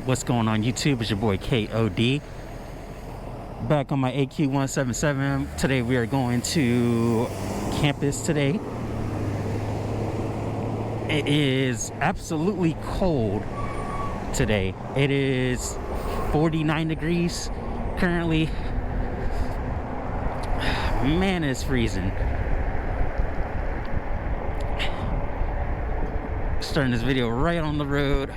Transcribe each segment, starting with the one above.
What's going on YouTube? It's your boy KOD. Back on my AQ177. Today we are going to campus today. It is absolutely cold today. It is 49 degrees currently. Man, it's freezing. Starting this video right on the road.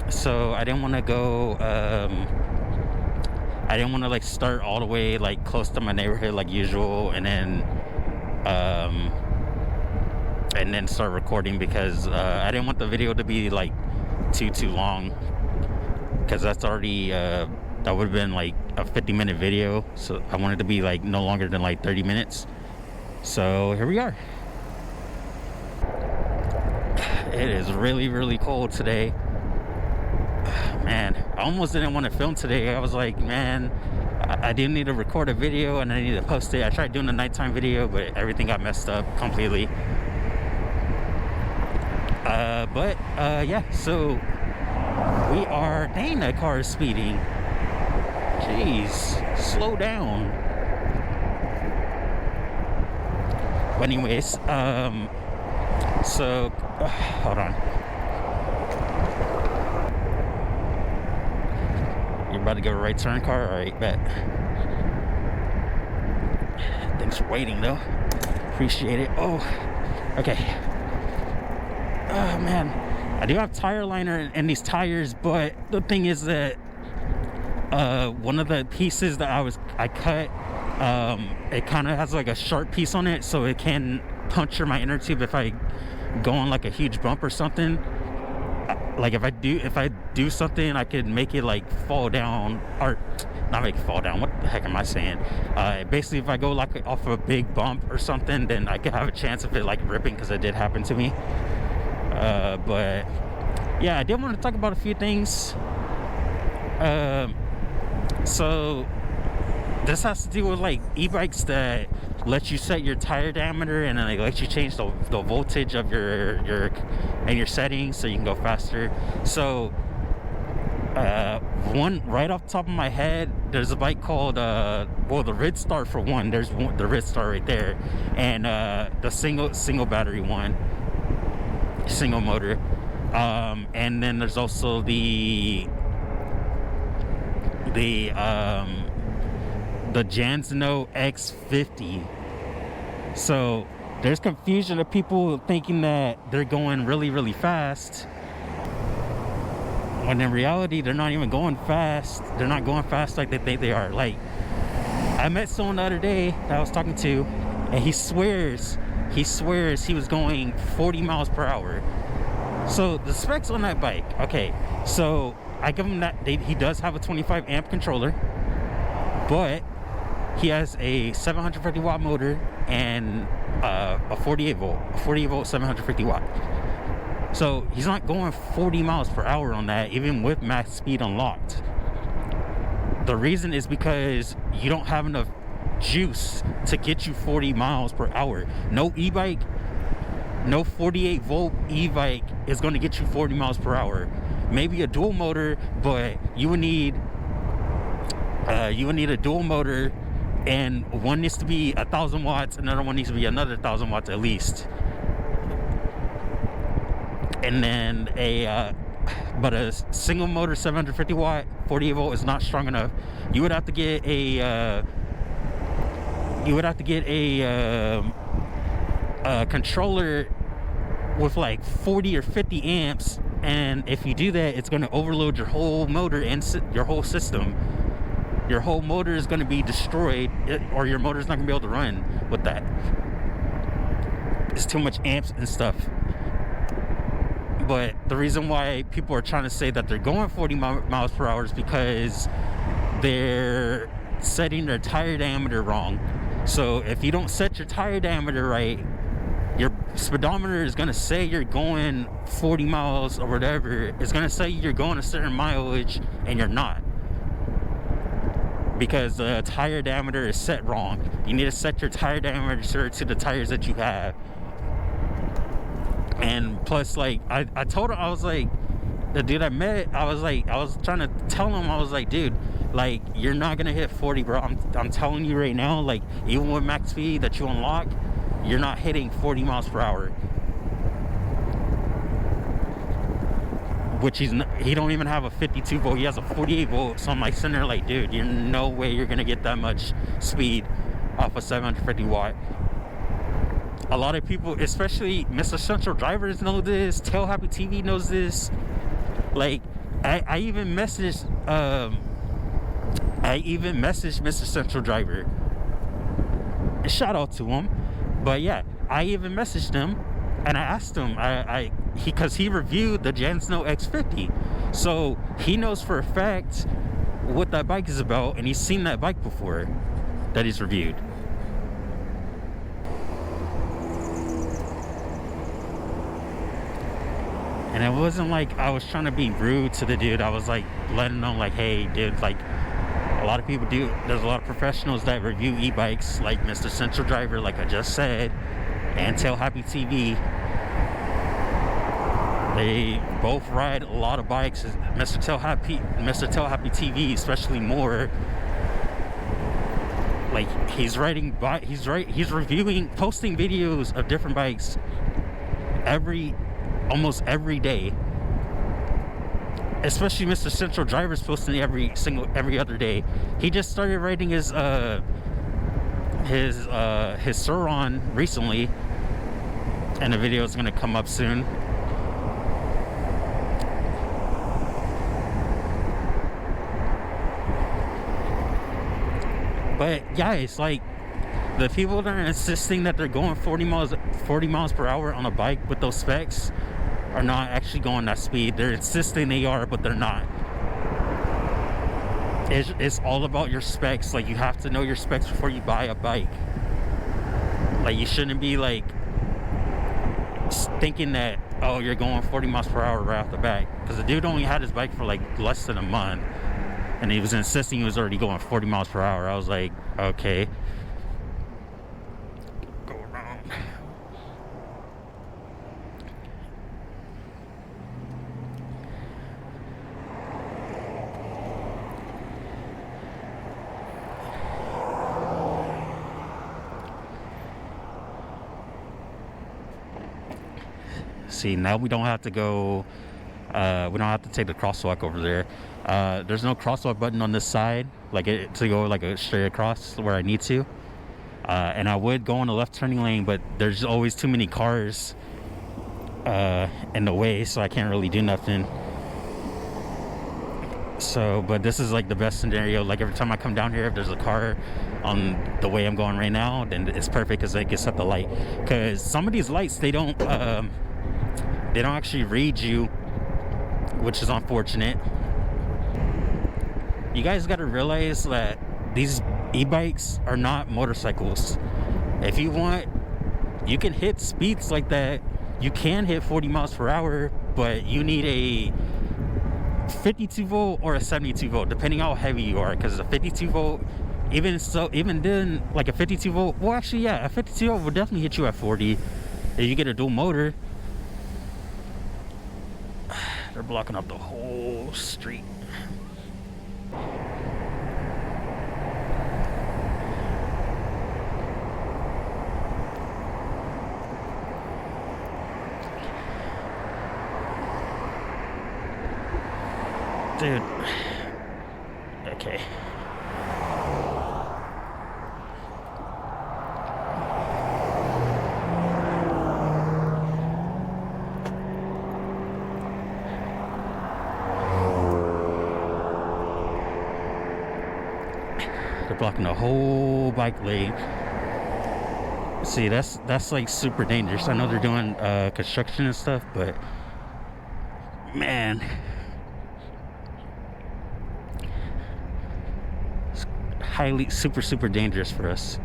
So I didn't want to go, I didn't want to like start all the way like close to my neighborhood like usual and then start recording because I didn't want the video to be like too long, because that's already that would have been like a 50-minute video. So I wanted to be like no longer than like 30 minutes. So here we are. It is really cold today. Man, I almost didn't want to film today. I was like, man, I do need to record a video and I need to post it. I tried doing a nighttime video, but everything got messed up completely. Yeah, so we are, dang, that car is speeding. Jeez, slow down. But anyways, so hold on. You're about to go right turn, car? Alright, bet. Thanks for waiting though. Appreciate it. Oh, okay. Oh man, I do have tire liner in these tires, but the thing is that one of the pieces that I cut, it kind of has like a sharp piece on it, so it can puncture my inner tube if I go on like a huge bump or something. Like if I do something, I could make it like fall down, or not make it fall down. What the heck am I saying? Basically, if I go like off of a big bump or something, then I could have a chance of it like ripping, because it did happen to me. But yeah, I did want to talk about a few things. So this has to do with like e-bikes that let you set your tire diameter and then like let you change the voltage of your settings so you can go faster. So one right off the top of my head, there's a bike called well, the Red Star for one. There's the Red Star right there, and the single battery one, single motor. And then there's also the Jansano X50. So there's confusion of people thinking that they're going really fast, when in reality they're not even going fast. They're not going fast like they think they are. Like, I met someone the other day that I was talking to, and he swears he was going 40 miles per hour. So the specs on that bike, okay, so I give him that he does have a 25 amp controller, but he has a 750 watt motor and a 48 volt 750 watt. So he's not going 40 miles per hour on that, even with max speed unlocked. The reason is because you don't have enough juice to get you 40 miles per hour. No e-bike, no 48 volt e-bike is going to get you 40 miles per hour. Maybe a dual motor, but you would need a dual motor, and one needs to be 1,000 watts, another one needs to be another 1,000 watts at least. And then but a single motor 750 watt 48 volt is not strong enough. You would have to get a controller with like 40 or 50 amps, and if you do that, it's going to overload your whole motor and your whole system. Your whole motor is going to be destroyed, or your motor is not going to be able to run with that. It's too much amps and stuff. But the reason why people are trying to say that they're going 40 miles per hour is because they're setting their tire diameter wrong. So if you don't set your tire diameter right, your speedometer is going to say you're going 40 miles or whatever. It's going to say you're going a certain mileage, and you're not, because the tire diameter is set wrong. You need to set your tire diameter to the tires that you have. And plus, like, I told her, I was like, the dude I met, I was trying to tell him, I was like, dude, like, you're not gonna hit 40, bro. I'm telling you right now, like, even with max speed that you unlock, you're not hitting 40 miles per hour. Which he don't even have a 52 volt, he has a 48 volt. So I'm like sitting there like, dude, you're no way you're gonna get that much speed off a 750 watt. A lot of people, especially Mr. Central Drivers, know this. Tail Happy TV knows this. Like, I even messaged Mr. Central Driver. Shout out to him. But yeah, I even messaged him and I asked him, because he reviewed the Jansno X50, so he knows for a fact what that bike is about, and he's seen that bike before that he's reviewed. And it wasn't like I was trying to be rude to the dude. I was like letting him know, like, hey dude, like, a lot of people do, there's a lot of professionals that review e-bikes, like Mr. Central Driver, like I just said, and Tail Happy TV. They both ride a lot of bikes. Mr. Tail Happy TV, especially more. Like, he's reviewing, posting videos of different bikes almost every day. Especially Mr. Central Driver's posting every other day. He just started riding his Suron recently, and the video is gonna come up soon. But yeah, it's like the people that are insisting that they're going 40 miles per hour on a bike with those specs are not actually going that speed. They're insisting they are, but they're not. It's all about your specs. Like, you have to know your specs before you buy a bike. Like, you shouldn't be like thinking that, oh, you're going 40 miles per hour right off the bat, because the dude only had his bike for like less than a month and he was insisting he was already going 40 miles per hour. I was like, okay, go around. See, now we don't have to go, we don't have to take the crosswalk over there. There's no crosswalk button on this side, like to go like a straight across where I need to. And I would go in the left turning lane, but there's always too many cars in the way, so I can't really do nothing. So, but this is like the best scenario. Like, every time I come down here, if there's a car on the way I'm going right now, then it's perfect because they can set the light. Because some of these lights, they don't actually read you, which is unfortunate. You guys got to realize that these e-bikes are not motorcycles. If you want, you can hit speeds like that. You can hit 40 miles per hour, but you need a 52 volt or a 72 volt, depending how heavy you are. Because a 52 volt, even then, like a 52 volt, well, actually, yeah, a 52 volt will definitely hit you at 40 if you get a dual motor. They're blocking up the whole street. Dude. Okay. They're blocking the whole bike lane. See, that's like super dangerous. I know they're doing construction and stuff, but man, it's highly super dangerous for us.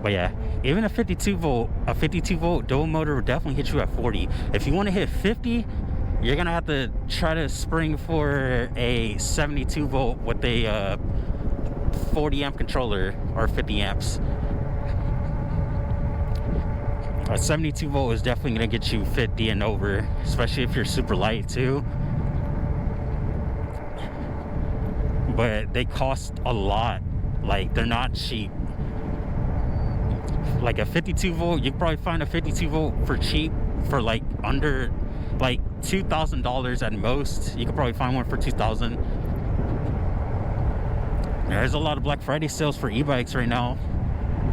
But yeah, even a 52 volt dual motor will definitely hit you at 40. If you want to hit 50, you're gonna have to try to spring for a 72 volt with a 40 amp controller or 50 amps. A 72 volt is definitely gonna get you 50 and over, especially if you're super light too. But they cost a lot. Like, they're not cheap. Like a 52 volt, you can probably find a 52 volt for cheap for like under like $2,000 at most. You could probably find one for $2,000. There's a lot of Black Friday sales for e-bikes right now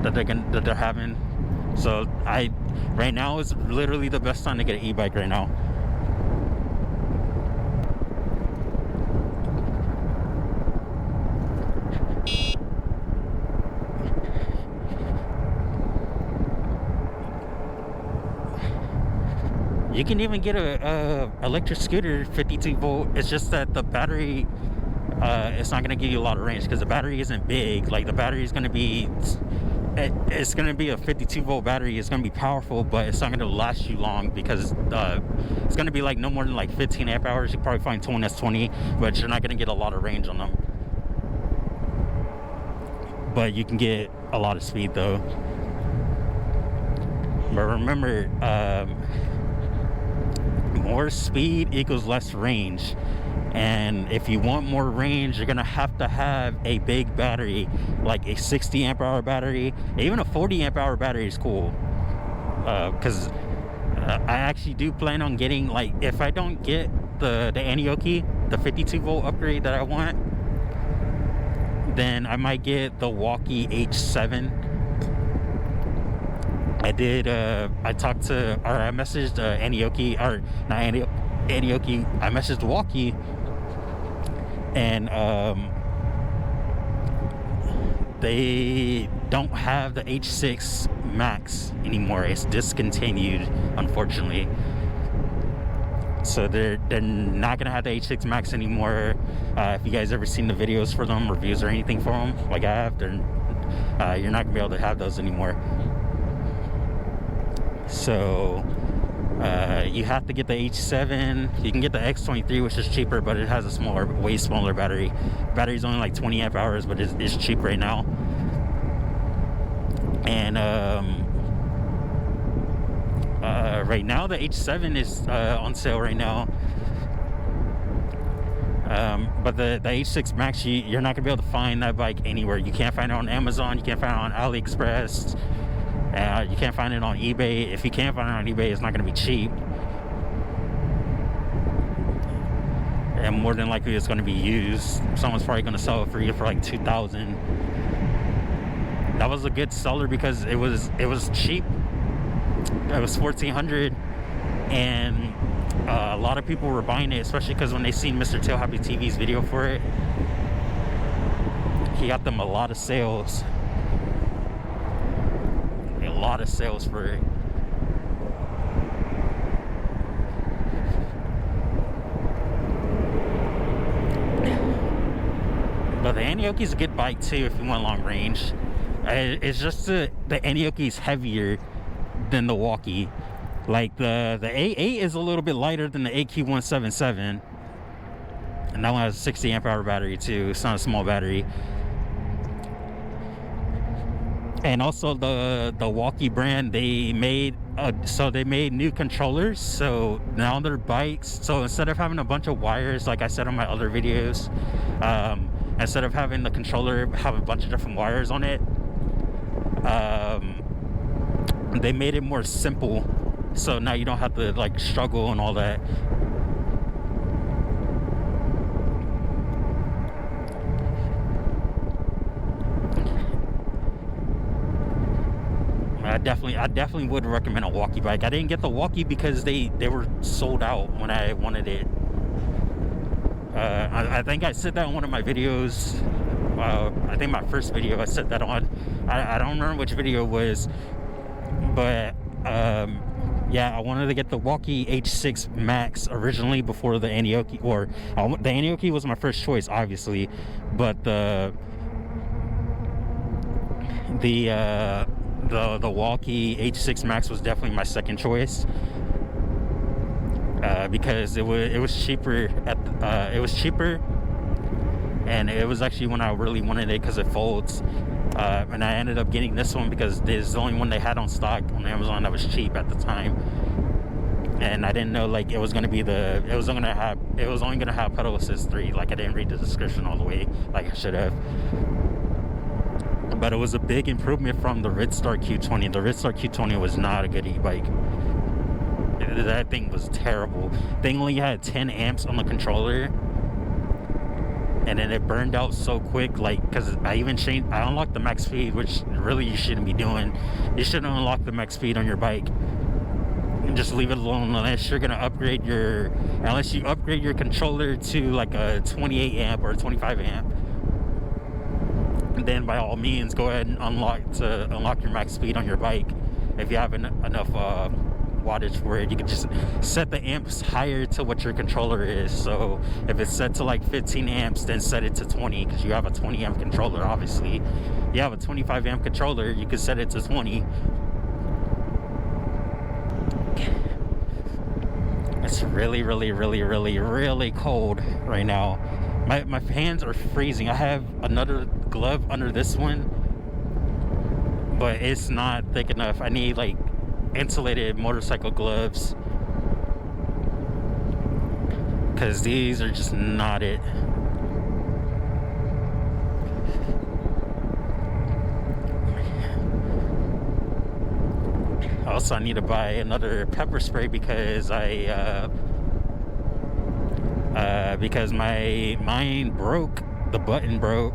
that they're having. So right now is literally the best time to get an e-bike right now. You can even get a electric scooter 52 volt. It's just that the battery, it's not going to give you a lot of range because the battery isn't big. Like, the battery is going to be, it's going to be a 52 volt battery. It's going to be powerful, but it's not going to last you long because it's going to be like no more than like 15 amp hours. You can probably find 20 that's 20, but you're not going to get a lot of range on them. But you can get a lot of speed though. But remember, more speed equals less range, and if you want more range, you're gonna have to have a big battery, like a 60 amp hour battery. Even a 40 amp hour battery is cool, because I actually do plan on getting, like, if I don't get the Aniioki, the 52 volt upgrade that I want, then I might get the Walkie H7. I messaged Aniioki, or not Aniioki, I messaged Walkie, and they don't have the H6 Max anymore. It's discontinued, unfortunately. So they're not gonna have the H6 Max anymore. If you guys ever seen the videos for them, reviews or anything for them, like I have, you're not gonna be able to have those anymore. So you have to get the H7. You can get the X23, which is cheaper, but it has a way smaller battery. Battery's only like 20 amp hours, but it's cheap right now. And right now the H7 is on sale right now. But the H6 Max, you're not gonna be able to find that bike anywhere. You can't find it on Amazon. You can't find it on AliExpress. You can't find it on eBay. If you can't find it on eBay, it's not going to be cheap. And more than likely, it's going to be used. Someone's probably going to sell it for you for like $2,000. That was a good seller because it was cheap. It was $1,400, and a lot of people were buying it, especially because when they seen Mr. Tail Happy TV's video for it, he got them a lot of sales. A lot of sales for it. But the Aniioki is a good bike too if you want long range. It's just the Aniioki is heavier than the Walkie. Like the A8 is a little bit lighter than the AQ177, and that one has a 60 amp hour battery too. It's not a small battery. And also the Walkie brand, they made new controllers. So now their bikes, so instead of having a bunch of wires like I said on my other videos, instead of having the controller have a bunch of different wires on it, they made it more simple, so now you don't have to like struggle and all that. I definitely would recommend a Walkie bike. I didn't get the Walkie because they were sold out when I wanted it. I think I said that in one of my videos. I think my first video I said that on. I don't remember which video it was, but yeah, I wanted to get the Walkie H6 Max originally before the Aniioki, or the Aniioki was my first choice, obviously, but the Walkie H6 Max was definitely my second choice. because it was cheaper it was cheaper, and it was actually when I really wanted it because it folds. And I ended up getting this one because this is the only one they had on stock on Amazon that was cheap at the time. And I didn't know like it was only gonna have pedal assist 3. Like I didn't read the description all the way like I should have. But it was a big improvement from the Ridstar Q20. The Ridstar Q20 was not a good e-bike. That thing was terrible. They only had 10 amps on the controller, and then it burned out so quick, like, because I unlocked the max speed, which really you shouldn't be doing. You shouldn't unlock the max speed on your bike and just leave it alone unless you upgrade your controller to like a 28 amp or a 25 amp. And then by all means go ahead and unlock your max speed on your bike. If you have enough wattage for it, you can just set the amps higher to what your controller is. So if it's set to like 15 amps, then set it to 20, because you have a 20 amp controller. Obviously you have a 25 amp controller, you can set it to 20. It's really cold right now. My hands are freezing. I have another glove under this one, but it's not thick enough. I need like insulated motorcycle gloves, because these are just not it. Also, I need to buy another pepper spray because because mine broke. The button broke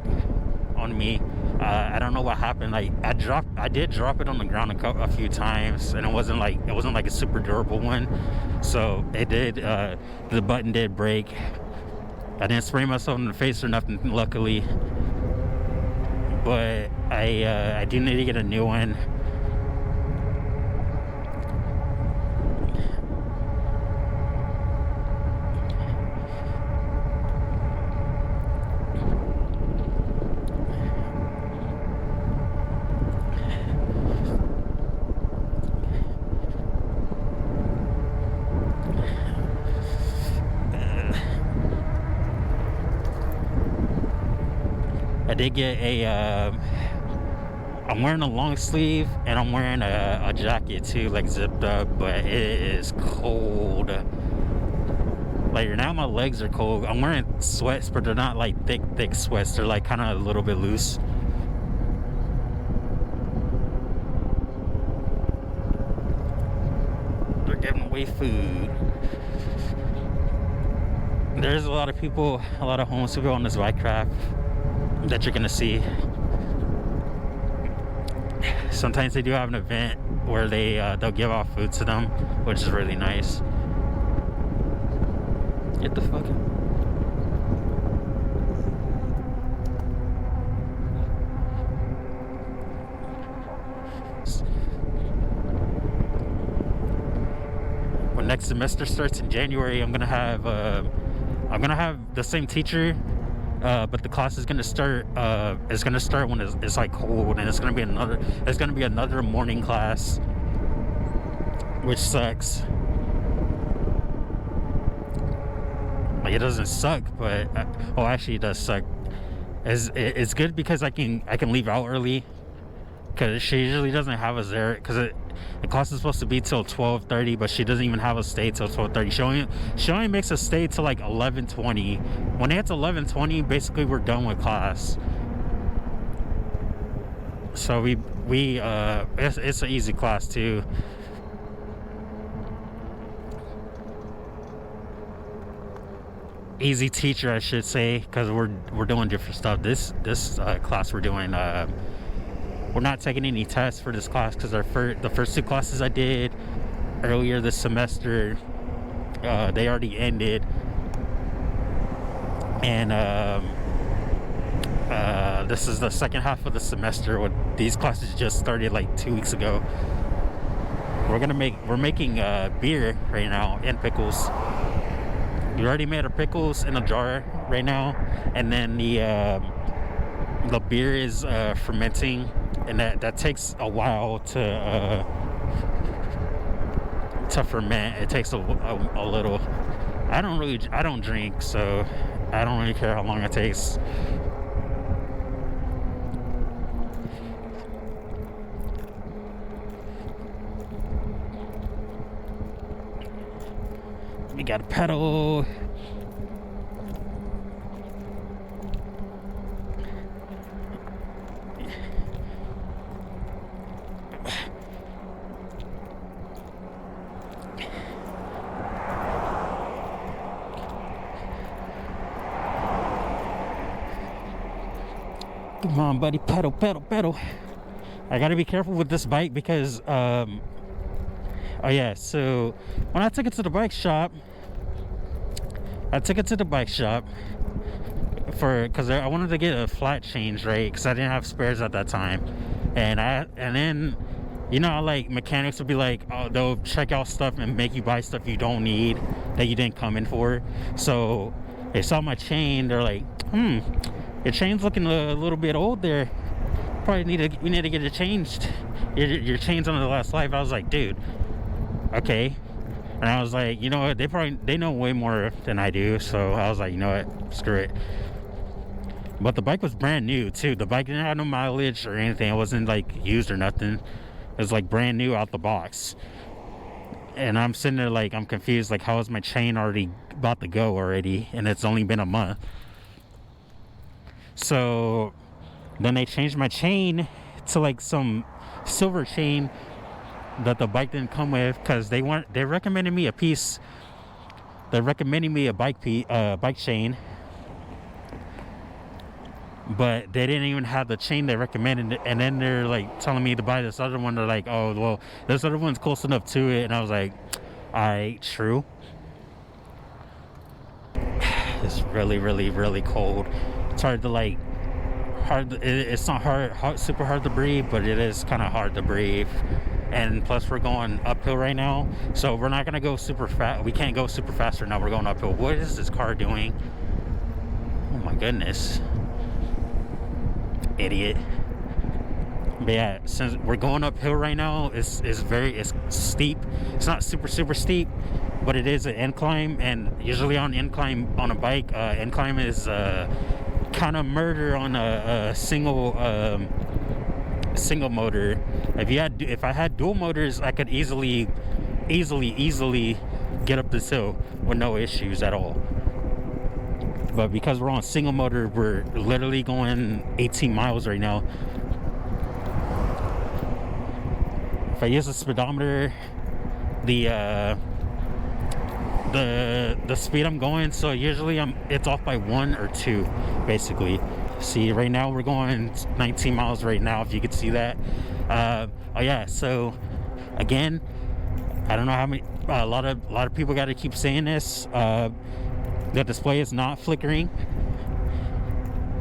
on me. I don't know what happened. Like I did drop it on the ground a few times, and it wasn't like a super durable one. So it did. The button did break. I didn't spray myself in the face or nothing, luckily. But I do need to get a new one. I did get I'm wearing a long sleeve, and I'm wearing a jacket too, like zipped up, but it is cold. Like now my legs are cold. I'm wearing sweats, but they're not like thick sweats. They're like kind of a little bit loose. They're giving away food. There's a lot of homeless people on this bike craft that you're gonna see. Sometimes they do have an event where they'll give off food to them, which is really nice. Get the fuck out. When next semester starts in January, I'm gonna have the same teacher. But the class is gonna start. It's gonna start when it's like cold, and it's gonna be another morning class, which sucks. Like it doesn't suck, but actually it does suck. It's good because I can leave out early, because she usually doesn't have us there, because the class is supposed to be till 12:30, but she doesn't even have us stay till 12:30. She only makes us stay till like 11:20. When it's 11:20, basically we're done with class. So it's an easy class too. Easy teacher, I should say, because we're doing different stuff. This class we're doing. We're not taking any tests for this class, because the first two classes I did earlier this semester, they already ended, and this is the second half of the semester. When these classes just started like 2 weeks ago. We're making beer right now, and pickles. We already made our pickles in a jar right now, and then the beer is fermenting, and that takes a while to ferment. It takes a little. I don't drink, so I don't really care how long it takes. We got a pedal. Come on, buddy, pedal, pedal, pedal. I gotta be careful with this bike because, oh yeah, so when I took it to the bike shop, because I wanted to get a flat change, right? Because I didn't have spares at that time, and then, you know, like mechanics would be like, oh, they'll check out stuff and make you buy stuff you don't need that you didn't come in for. So they saw my chain, they're like, your chain's looking a little bit old there. We need to get it changed. Your chain's on the last life. I was like, dude, okay. And I was like, you know what? They know way more than I do. So I was like, you know what? Screw it. But the bike was brand new too. The bike didn't have no mileage or anything. It wasn't like used or nothing. It was like brand new out the box. And I'm sitting there like, I'm confused. Like, how is my chain already about to go already? And it's only been a month. So then they changed my chain to like some silver chain that the bike didn't come with, because they recommended me a piece. They're recommending me a bike chain, but they didn't even have the chain they recommended. And then they're like telling me to buy this other one. They're like, oh well, this other one's close enough to it. And I was like, alright, true. It's really, really, really cold. It's hard to like, it's not super hard to breathe, but it is kind of hard to breathe. And plus we're going uphill right now, so we're not gonna go super fast. We can't go super fast right now. We're going uphill. What is this car doing? Oh my goodness, idiot. But yeah, since we're going uphill right now, it's steep. It's not super steep, but it is an incline. And usually on incline on a bike, incline is kind of murder on a single motor. If I had dual motors, I could easily get up this hill with no issues at all. But because we're on single motor, we're literally going 18 miles right now. If I use the speedometer, the speed I'm going, so usually it's off by 1 or 2 basically. See, right now we're going 19 miles right now, if you could see that. Oh yeah, so again, I don't know how many, a lot of people got to keep saying this. The display is not flickering.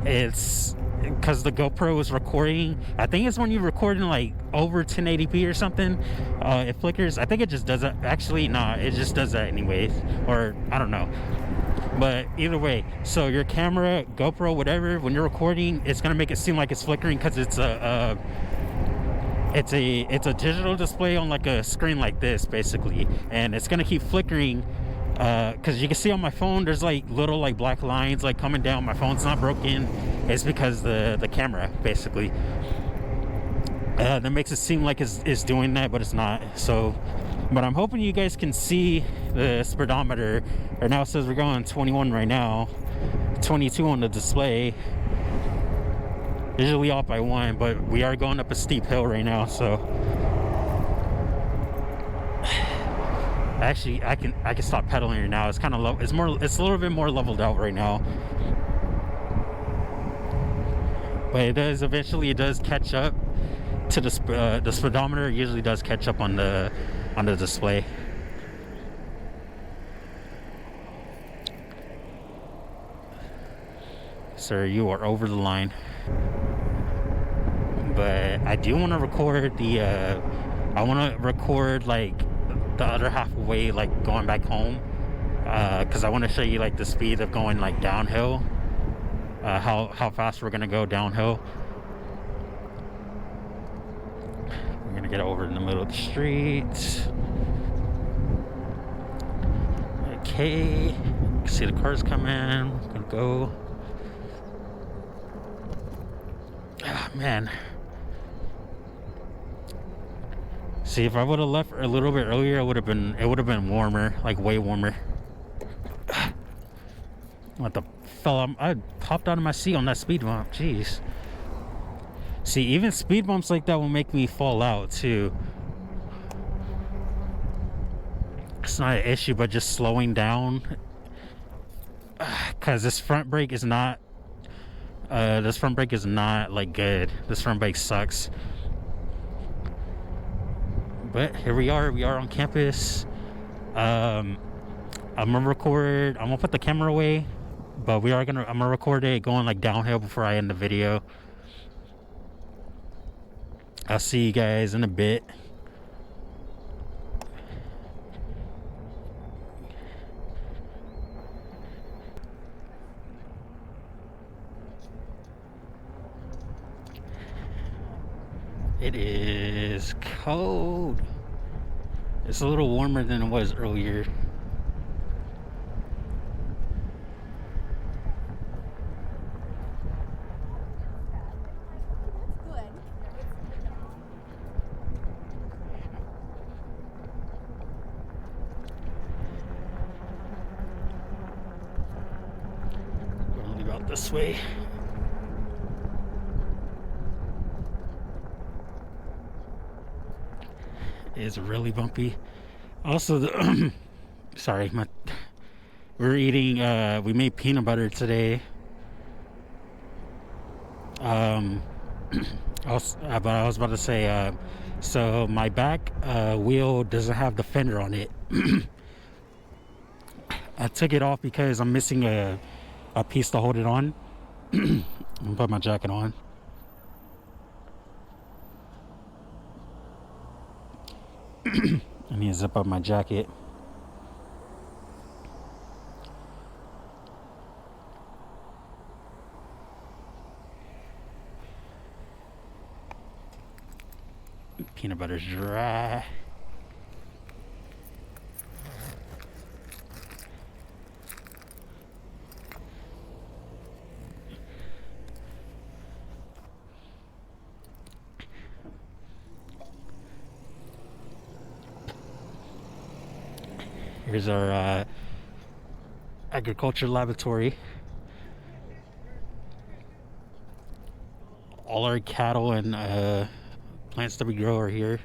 It's because the GoPro is recording. I think it's when you're recording like over 1080p or something, it flickers. I think it just does it. Actually, nah, it just does that anyways, or I don't know. But either way, so your camera, GoPro, whatever, when you're recording, it's gonna make it seem like it's flickering because it's a digital display on like a screen like this basically, and it's gonna keep flickering. Because you can see on my phone, there's like little like black lines like coming down. My phone's not broken. It's because the camera basically that makes it seem like it's doing that, but it's not. So, but I'm hoping you guys can see the speedometer. Right now it says we're going 21 right now, 22 on the display. Usually off by 1, but we are going up a steep hill right now. So actually I can stop pedaling right now. It's kind of low. It's a little bit more leveled out right now. But it does catch up to the speedometer. Usually does catch up on the display. Sir, you are over the line. But I do want to record I want to record like the other halfway, like going back home, because I want to show you like the speed of going like downhill, how fast we're gonna go downhill. We're gonna get over in the middle of the street. Okay, see the cars coming. Gonna go. Ah, man. See, if I would have left a little bit earlier, it would have been warmer, like way warmer. What the fell? I popped out of my seat on that speed bump. Jeez. See, even speed bumps like that will make me fall out too. It's not an issue, but just slowing down, because this front brake is not. This front brake is not like good. This front brake sucks. But here we are. We are on campus. I'm gonna record. I'm gonna put the camera away, but I'm gonna record it going like downhill before I end the video. I'll see you guys in a bit. It is cold. It's a little warmer than it was earlier. We're gonna leave out this way. Is really bumpy. Also, sorry, we're eating. We made peanut butter today. But I was about to say. So my back wheel doesn't have the fender on it. I took it off because I'm missing a piece to hold it on. I'm gonna put my jacket on. I need to zip up my jacket. Peanut butter's dry. Here's our agriculture laboratory. All our cattle and plants that we grow are here.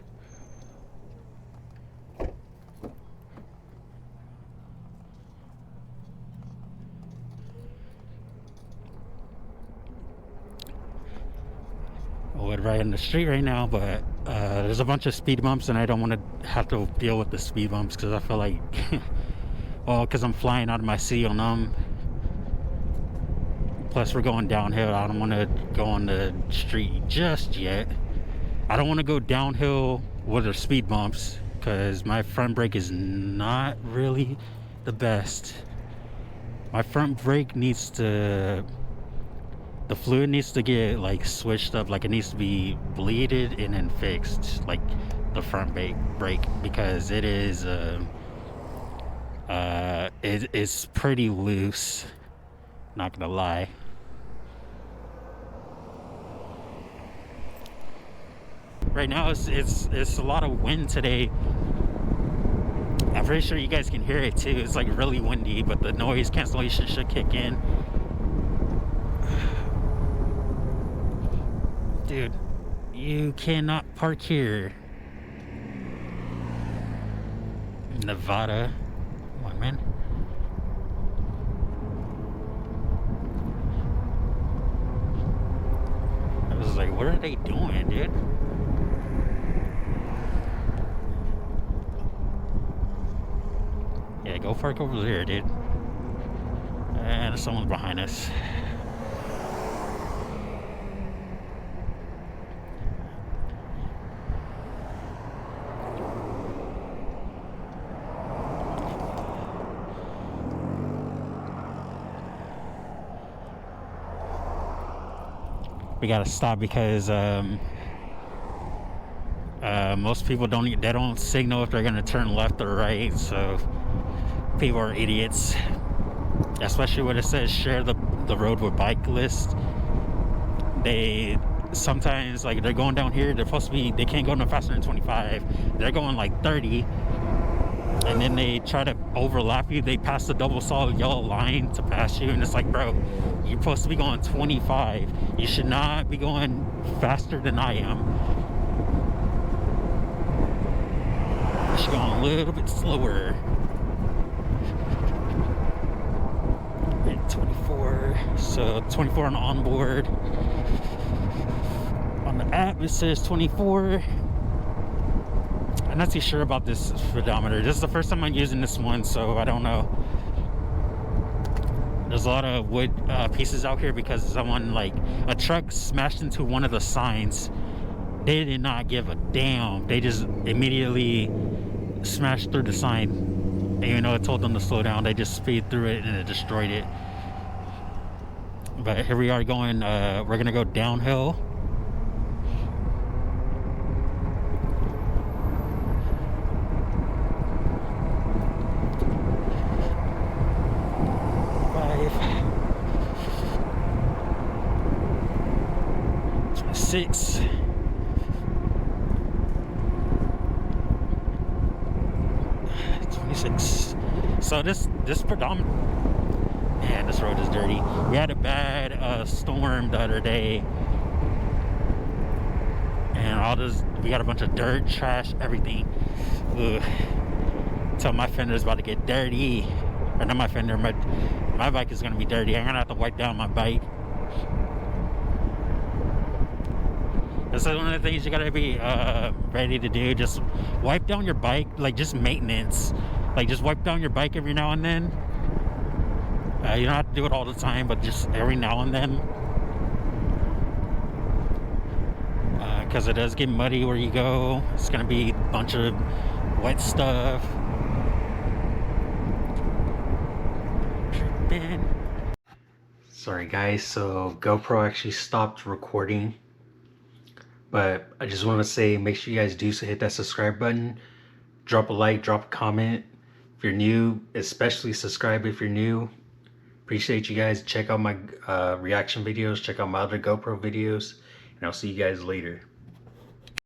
We're right in the street right now, but there's a bunch of speed bumps, and I don't want to have to deal with the speed bumps because I feel like, well, because I'm flying out of my seat on them. Plus, we're going downhill. I don't want to go on the street just yet. I don't want to go downhill with the speed bumps because my front brake is not really the best. My front brake needs to. The fluid needs to get like switched up, like it needs to be bleeded and then fixed, like the front brake, because it is it's pretty loose, not gonna lie. Right now it's a lot of wind today. I'm pretty sure you guys can hear it too. It's like really windy, but the noise cancellation should kick in. Dude, you cannot park here. Nevada. Come on, man. I was like, what are they doing, dude? Yeah, go park over there, dude. And someone's behind us. We gotta stop because most people don't signal if they're gonna turn left or right, so People are idiots, especially when it says share the road with bike list. They sometimes, like, they're going down here, they're supposed to be, they can't go no faster than 25, they're going like 30, and then they try to overlap you. They pass the double solid yellow line to pass you, and it's like, bro, you're supposed to be going 25. You should not be going faster than I am. You should go a little bit slower. 24, so 24 on onboard. On the app it says 24. I'm not too sure about this speedometer. This is the first time I'm using this one, so I don't know. There's a lot of wood pieces out here because someone, like, a truck smashed into one of the signs. They did not give a damn. They just immediately smashed through the sign. And even though it told them to slow down, they just speed through it and it destroyed it. But here we are going, we're gonna go downhill. Six. So this predominant, man, this road is dirty. We had a bad storm the other day, and all this, we got a bunch of dirt, trash, everything. Ugh. So my fender's about to get dirty. Or not my fender, my bike is gonna be dirty. I'm gonna have to wipe down my bike. That's one of the things you gotta be ready to do. Just wipe down your bike, like, just maintenance. Like, just wipe down your bike every now and then. You don't have to do it all the time, but just every now and then. Because it does get muddy where you go. It's gonna be a bunch of wet stuff. Tripping. Sorry guys, so GoPro actually stopped recording. But I just want to say, make sure you guys do hit that subscribe button. Drop a like, drop a comment. If you're new, especially subscribe if you're new. Appreciate you guys. Check out my reaction videos. Check out my other GoPro videos. And I'll see you guys later.